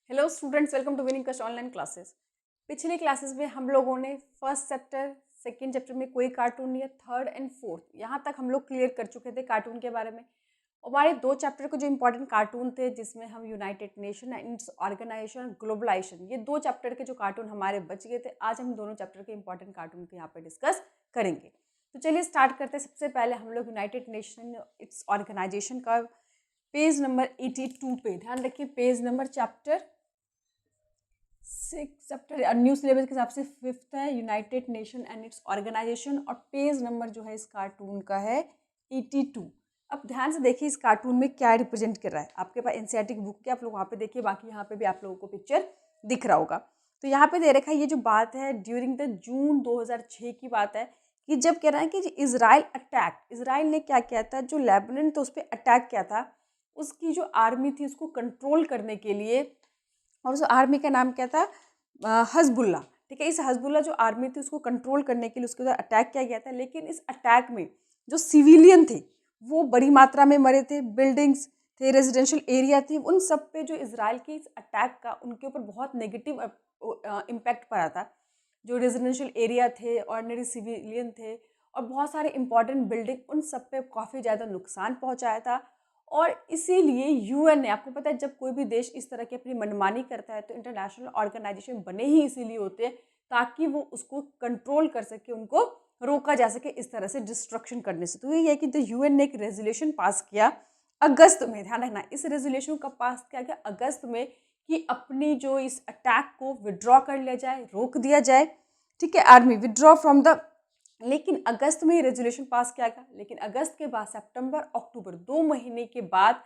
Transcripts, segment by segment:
Hello students, welcome to winning Kash online classes. पिछले classes में हम लोगों ने फर्स्ट चैप्टर, सेकंड चैप्टर में कोई कार्टून या थर्ड एंड फोर्थ यहाँ तक हम लोग क्लियर कर चुके थे कार्टून के बारे में। हमारे दो चैप्टर के जो इंपॉर्टेंट कार्टून थे जिसमें हम United Nation and its organisation globalisation, ये दो चैप्टर के जो कार्टून हमारे बच गए थे, आज हम दोनों चैप्टर के इंपॉर्टेंट कार्टून को यहाँ पे डिस्कस करेंगे। तो चलिए स्टार्ट करते हैं। सबसे पहले हम लोग यूनाइटेड नेशन इट्स ऑर्गेनाइजेशन का पेज नंबर 82 पे ध्यान रखिए, page number chapter 6 chapter new syllabus के हिसाब से 5th है, United Nation and its organisation, और पेज नंबर जो है इस कार्टून का है 82। अब ध्यान से देखिए इस कार्टून में क्या रिप्रेजेंट कर रहा है। आपके पास एनसीईआरटी की बुक के आप लोग वहाँ पे देखिए, बाकी यहाँ पे भी आप लोगों को पिक्चर दिख रहा होगा। तो यहाँ पे दे रखा है, ये जो बात है ड्यूरिंग द जून 2006 की बात है कि जब कह रहा है कि इजराइल अटैक, इजराइल ने क्या किया था, जो लेबनान था उस पर अटैक किया था, उसकी जो आर्मी थी उसको कंट्रोल करने के लिए, और उस आर्मी का नाम क्या था, हजबुल्ला। ठीक है, इस हजबुल्ला जो आर्मी थी उसको कंट्रोल करने के लिए उसके ऊपर अटैक किया गया था। लेकिन इस अटैक में जो सिविलियन थे वो बड़ी मात्रा में मरे थे, बिल्डिंग्स थे, रेजिडेंशियल एरिया थे, उन सब पे जो इजराइल के इस अटैक का उनके ऊपर बहुत नेगेटिव इम्पैक्ट पड़ा था। जो रेजिडेंशियल एरिया थे, ऑर्डिनरी सिविलियन थे, और बहुत सारे इंपॉर्टेंट बिल्डिंग, उन सब पे काफ़ी ज़्यादा नुकसान पहुंचाया था। और इसीलिए यूएन ने, आपको पता है जब कोई भी देश इस तरह की अपनी मनमानी करता है तो इंटरनेशनल ऑर्गेनाइजेशन बने ही इसीलिए होते हैं ताकि वो उसको कंट्रोल कर सके, उनको रोका जा सके इस तरह से डिस्ट्रक्शन करने से। तो ये है कि द यूएन ने एक रेजोल्यूशन पास किया अगस्त में, ध्यान रखना इस रेजोल्यूशन का पास किया गया अगस्त में, कि अपनी जो इस अटैक को विड्रॉ कर लिया जाए, रोक दिया जाए। ठीक है, आर्मी विड्रॉ फ्रॉम द, लेकिन अगस्त में ही रेजोल्यूशन पास किया गया। लेकिन अगस्त के बाद सितंबर अक्टूबर 2 महीने के बाद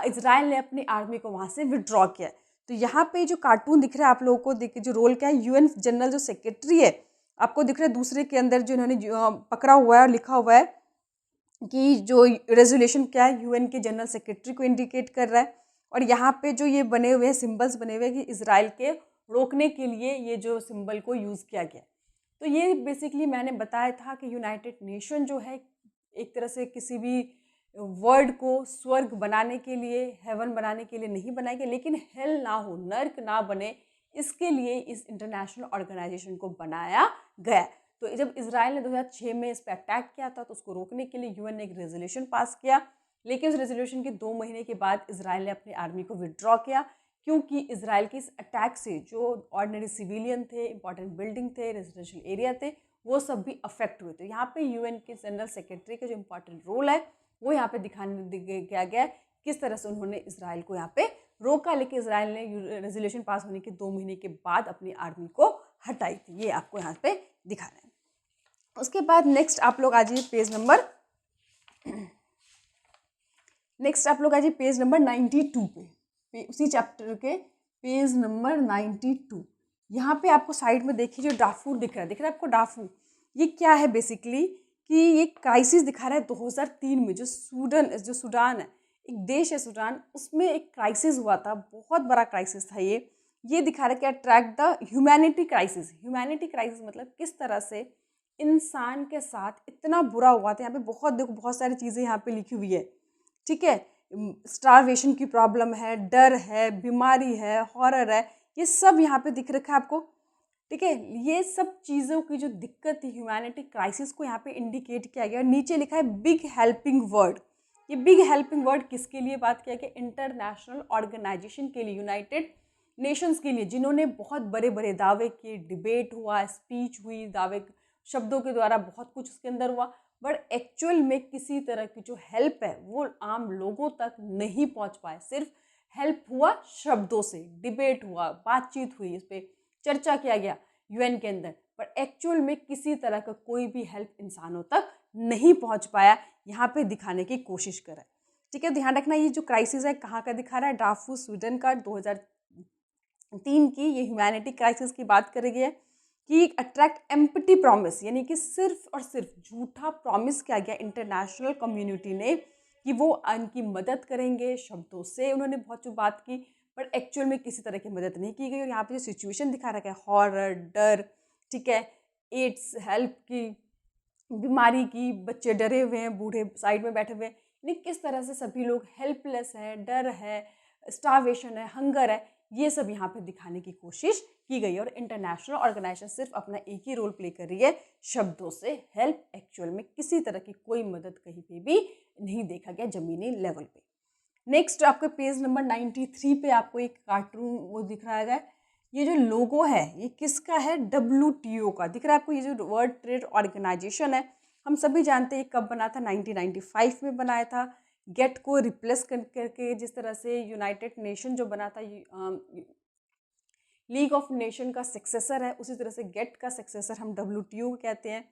इजराइल ने अपनी आर्मी को वहाँ से विड्रॉ किया। तो यहाँ पे जो कार्टून दिख रहा है आप लोगों को, देखिए जो रोल क्या है, यूएन जनरल जो सेक्रेटरी है आपको दिख रहा है दूसरे के अंदर, जो इन्होंने पकड़ा हुआ है और लिखा हुआ है कि जो रेजोल्यूशन क्या है यूएन के जनरल सेक्रेटरी को इंडिकेट कर रहा है। और यहाँ पे जो ये बने हुए हैं सिंबल्स बने हुए हैं कि इजराइल के रोकने के लिए ये जो सिंबल को यूज़ किया गया। तो ये बेसिकली मैंने बताया था कि यूनाइटेड नेशन जो है एक तरह से किसी भी वर्ड को स्वर्ग बनाने के लिए, हेवन बनाने के लिए नहीं बनाया गया, लेकिन हेल ना हो, नर्क ना बने, इसके लिए इस इंटरनेशनल ऑर्गेनाइजेशन को बनाया गया। तो जब इजराइल ने 2006 में इस पर अटैक किया था तो उसको रोकने के लिए यूएन ने एक रेजोल्यूशन पास किया। लेकिन उस रेजोल्यूशन के 2 महीने के बाद इजराइल ने अपनी आर्मी को विड्रॉ किया, क्योंकि इजराइल के इस अटैक से जो ऑर्डिनरी सिविलियन थे, इंपॉर्टेंट बिल्डिंग थे, रेजिडेंशियल एरिया थे, वो सब भी अफेक्ट हुए थे। यहाँ पे यूएन के जनरल सेक्रेटरी का जो इंपॉर्टेंट रोल है वो यहाँ पे दिखाने गया किस तरह से उन्होंने इजराइल को यहाँ पे रोका। लेकिन इजराइल ने रेजोल्यूशन पास होने के 2 महीने के बाद अपनी आर्मी को हटाई थी। ये आपको यहाँ पे दिखा रहे हैं। उसके बाद नेक्स्ट आप लोग आ जाइए पेज नंबर 92 पे, उसी चैप्टर के पेज नंबर 92। यहाँ पे आपको साइड में देखिए जो डाफूर दिख रहा है आपको डाफूर, ये क्या है बेसिकली कि ये क्राइसिस दिखा रहा है 2003 में, जो सूडान है, एक देश है सूडान, उसमें एक क्राइसिस हुआ था, बहुत बड़ा क्राइसिस था ये दिखा रहा है कि attract the humanity crisis. Humanity crisis मतलब किस तरह से इंसान के साथ इतना बुरा हुआ था। यहाँ पे बहुत देखो बहुत सारी चीज़ें यहाँ पे लिखी हुई है। ठीक है, स्टारवेशन की प्रॉब्लम है, डर है, बीमारी है, हॉरर है, ये सब यहाँ पे दिख रखा है आपको। ठीक है, ये सब चीज़ों की जो दिक्कत थी, ह्यूमैनिटी क्राइसिस को यहाँ पे इंडिकेट किया गया। नीचे लिखा है बिग हेल्पिंग वर्ड। ये बिग हेल्पिंग वर्ड किसके लिए बात किया गया? इंटरनेशनल ऑर्गेनाइजेशन के लिए, यूनाइटेड नेशंस के लिए, जिन्होंने बहुत बड़े बड़े दावे किए, डिबेट हुआ, स्पीच हुई, दावे शब्दों के द्वारा बहुत कुछ उसके अंदर हुआ, बट एक्चुअल में किसी तरह की जो हेल्प है वो आम लोगों तक नहीं पहुंच पाए। सिर्फ हेल्प हुआ शब्दों से, डिबेट हुआ, बातचीत हुई, इस पर चर्चा किया गया यूएन के अंदर, पर एक्चुअल में किसी तरह का कोई भी हेल्प इंसानों तक नहीं पहुंच पाया। यहाँ पे दिखाने की कोशिश करा। ठीक है, ध्यान रखना ये जो क्राइसिस है कहाँ का दिखा रहा है, डाफूर स्वीडन का 2003 की ये ह्यूमैनिटी क्राइसिस की बात करेगी है कि अट्रैक्ट एम्प्टी प्रॉमिस, यानी कि सिर्फ और सिर्फ झूठा प्रॉमिस किया गया इंटरनेशनल कम्युनिटी ने कि वो उनकी मदद करेंगे। शब्दों से उन्होंने बहुत जो बात की, पर एक्चुअल में किसी तरह की मदद नहीं की गई। और यहाँ पे जो सिचुएशन दिखा रखा है, हॉरर, डर, ठीक है, एड्स, हेल्प की, बीमारी की, बच्चे डरे हुए हैं, बूढ़े साइड में बैठे हुए हैं, यानी किस तरह से सभी लोग हेल्पलेस हैं, डर है, स्टारवेशन है, हंगर है, ये सब यहाँ पे दिखाने की कोशिश की गई है। और इंटरनेशनल ऑर्गेनाइजेशन सिर्फ अपना एक ही रोल प्ले कर रही है, शब्दों से हेल्प। एक्चुअल में किसी तरह की कोई मदद कहीं पे भी नहीं देखा गया ज़मीनी लेवल पे। नेक्स्ट आपके पेज नंबर 93 पे आपको एक कार्टून वो दिख रहा है। ये जो लोगो है ये किसका है? WTO का दिख रहा है आपको। ये जो वर्ल्ड ट्रेड ऑर्गेनाइजेशन है, हम सभी जानते हैं कब बना था, 1995 में बनाया था। गेट को रिप्लेस करके, जिस तरह से यूनाइटेड नेशन जो बना था लीग ऑफ नेशन का सक्सेसर है, उसी तरह से गेट का सक्सेसर हम WTO कहते हैं।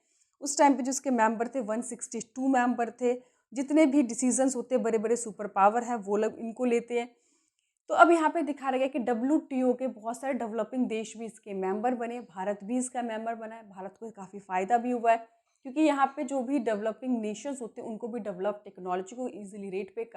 उस टाइम पे जो उसके मेंबर थे 162 मेंबर थे। जितने भी डिसीजंस होते हैं बड़े बड़े सुपर पावर हैं वो लोग इनको लेते हैं। तो अब यहाँ पे दिखा रहा है कि WTO के बहुत सारे डेवलपिंग देश भी इसके मेंबर बने, भारत भी इसका मेंबर बना है। भारत को काफ़ी फ़ायदा भी हुआ है, क्योंकि यहाँ पे जो भी डेवलपिंग नेशंस होते हैं उनको भी डेवलप टेक्नोलॉजी को ईजिली रेट पे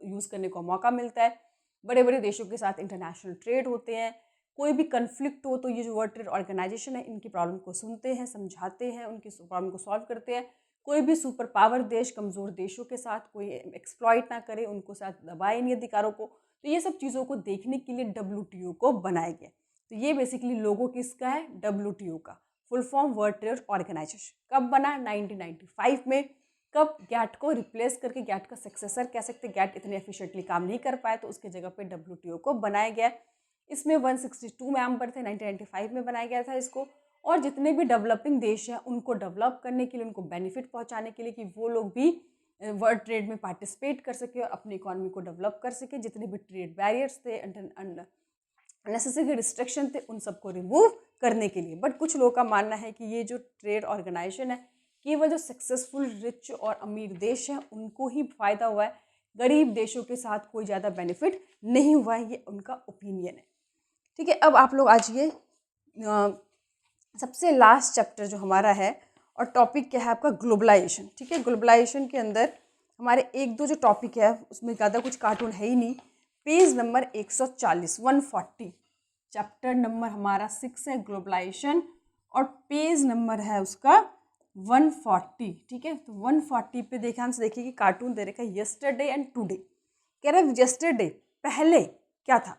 यूज़ करने का मौका मिलता है। बड़े बड़े देशों के साथ इंटरनेशनल ट्रेड होते हैं। कोई भी कन्फ्लिक्ट हो तो ये जो वर्ल्ड ट्रेड ऑर्गेनाइजेशन है इनकी प्रॉब्लम को सुनते हैं, समझाते हैं, उनकी प्रॉब्लम को सॉल्व करते हैं। कोई भी सुपर पावर देश कमज़ोर देशों के साथ कोई एक्सप्लॉइट ना करे, उनको साथ दबाए नहीं अधिकारों को। तो ये सब चीज़ों को देखने के लिए WTO को बनाया गया। तो ये बेसिकली लोगो किसका है? WTO का, full form World Trade Organisation. कब बना? 1995 में। कब? गैट को रिप्लेस करके, गैट का सक्सेसर कह सकते। गैट इतने एफिशिएंटली काम नहीं कर पाए तो उसके जगह पे WTO को बनाया गया। इसमें 162 मेंबर थे, 1995 में बनाया गया था इसको। और जितने भी डेवलपिंग देश हैं उनको डेवलप करने के लिए, उनको बेनिफिट पहुंचाने के लिए कि वो लोग भी वर्ल्ड ट्रेड में पार्टिसिपेट कर सके और अपनी इकॉनमी को डेवलप कर सके। जितने भी ट्रेड बैरियर्स थे, अननेसेसरी रिस्ट्रिक्शन थे, उन सबको रिमूव करने के लिए। बट कुछ लोगों का मानना है कि ये जो ट्रेड ऑर्गेनाइजेशन है केवल जो सक्सेसफुल रिच और अमीर देश हैं उनको ही फ़ायदा हुआ है, गरीब देशों के साथ कोई ज़्यादा बेनिफिट नहीं हुआ है, ये उनका ओपिनियन है। ठीक है, अब आप लोग आ जाइए सबसे लास्ट चैप्टर जो हमारा है, और टॉपिक क्या है आपका? ग्लोबलाइजेशन। ठीक है, ग्लोबलाइजेशन के अंदर हमारे एक दो जो टॉपिक है उसमें ज़्यादा कुछ कार्टून है ही नहीं। पेज नंबर 140, 140, चैप्टर नंबर हमारा 6 है ग्लोबलाइजेशन, और पेज नंबर है उसका 140। ठीक है, तो 140 पे ध्यान से देखिए कि कार्टून दे रखा है यस्टरडे एंड टुडे। कह रहा है यस्टरडे, पहले क्या था?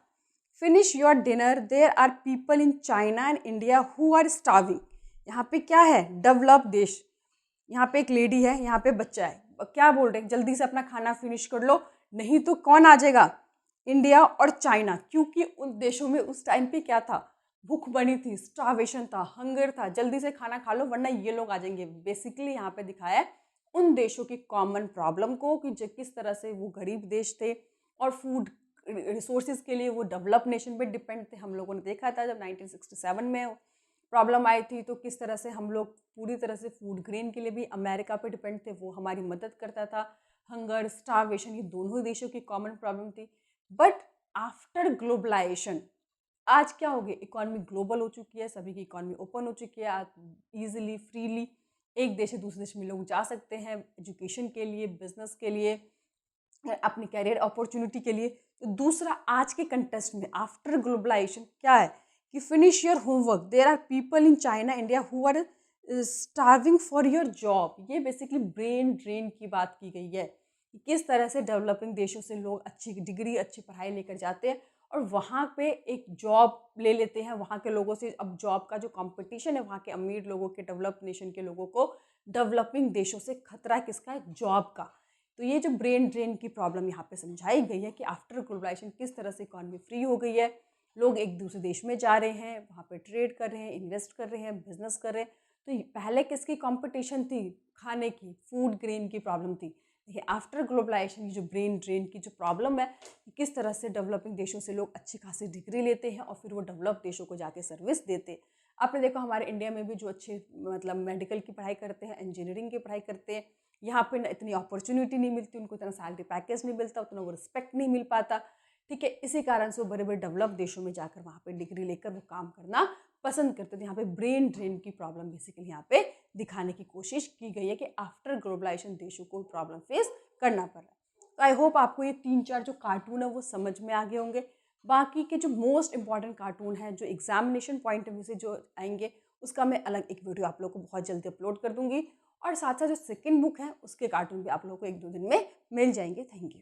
Finish your dinner, there are people in China and India who are starving. यहाँ पे क्या है? डेवलप देश। यहाँ पे एक लेडी है, यहाँ पे बच्चा है, क्या बोल रहे हैं? जल्दी से अपना खाना फिनिश कर लो, नहीं तो कौन आ जाएगा? इंडिया और चाइना। क्योंकि उन देशों में उस टाइम पे क्या था? भूख बनी थी, स्टार्वेशन था, हंगर था, जल्दी से खाना खा लो वरना ये लोग आ जाएंगे। बेसिकली यहाँ पे दिखाया है उन देशों की कॉमन प्रॉब्लम को कि किस तरह से वो गरीब देश थे और फूड रिसोर्सेज के लिए वो डेवलप नेशन पे डिपेंड थे। हम लोगों ने देखा था जब 1967 में प्रॉब्लम आई थी तो किस तरह से हम लोग पूरी तरह से फूड ग्रेन के लिए भी अमेरिका पे डिपेंड थे, वो हमारी मदद करता था। हंगर, स्टार्वेशन, ये दोनों देशों की कॉमन प्रॉब्लम थी। बट आफ्टर ग्लोबलाइजेशन आज क्या हो गया? इकॉनमी ग्लोबल हो चुकी है, सभी की इकॉनमी ओपन हो चुकी है। आज ईजिली फ्रीली एक देश से दूसरे देश में लोग जा सकते हैं एजुकेशन के लिए, बिजनेस के लिए, अपनी कैरियर अपॉर्चुनिटी के लिए। तो दूसरा आज के कंटेस्ट में आफ्टर ग्लोबलाइजेशन क्या है कि finish your homework, there are people in China India who are starving for your job. ये बेसिकली ब्रेन ड्रेन की बात की गई है कि किस तरह से डेवलपिंग देशों से लोग अच्छी डिग्री, अच्छी पढ़ाई लेकर जाते हैं और वहाँ पे एक जॉब ले लेते हैं वहाँ के लोगों से। अब जॉब का जो कंपटीशन है वहाँ के अमीर लोगों के, डेवलप नेशन के लोगों को डेवलपिंग देशों से खतरा किसका है? जॉब का। तो ये जो ब्रेन ड्रेन की प्रॉब्लम यहाँ पे समझाई गई है कि आफ्टर ग्लोबलाइजेशन किस तरह से इकॉनमी फ्री हो गई है, लोग एक दूसरे देश में जा रहे हैं, वहाँ पे ट्रेड कर रहे हैं, इन्वेस्ट कर रहे हैं, बिजनेस कर रहे हैं। तो पहले किसकी कंपटीशन थी? खाने की, फूड ग्रेन की प्रॉब्लम थी। देखिए आफ्टर ग्लोबलाइजेशन की जो ब्रेन ड्रेन की जो प्रॉब्लम है, किस तरह से डेवलपिंग देशों से लोग अच्छी खासी डिग्री लेते हैं और फिर वो डेवलप देशों को जाके सर्विस देते हैं। आपने देखा हमारे इंडिया में भी जो अच्छे मतलब मेडिकल की पढ़ाई करते हैं, इंजीनियरिंग की पढ़ाई करते हैं, यहाँ पे इतनी अपॉर्चुनिटी नहीं मिलती, उनको इतना सैलरी पैकेज नहीं मिलता, उतना वो रिस्पेक्ट नहीं मिल पाता। ठीक है, इसी कारण से वो बड़े बड़े डेवलप देशों में जाकर वहाँ पे डिग्री लेकर वो काम करना पसंद करते थे। यहाँ पे ब्रेन ड्रेन की प्रॉब्लम बेसिकली यहाँ पे दिखाने की कोशिश की गई है कि आफ्टर ग्लोबलाइजेशन देशों को प्रॉब्लम फेस करना पड़ रहा है। तो आई होप आपको ये 3-4 जो कार्टून है वो समझ में आ गए होंगे। बाकी के जो मोस्ट इंपॉर्टेंट कार्टून है जो एग्जामिनेशन पॉइंट ऑफ व्यू से जो आएंगे उसका मैं अलग एक वीडियो आप लोग को बहुत जल्दी अपलोड कर दूंगी, और साथ साथ जो सेकंड बुक है उसके कार्टून भी आप लोगों को 1-2 दिन में मिल जाएंगे। Thank you.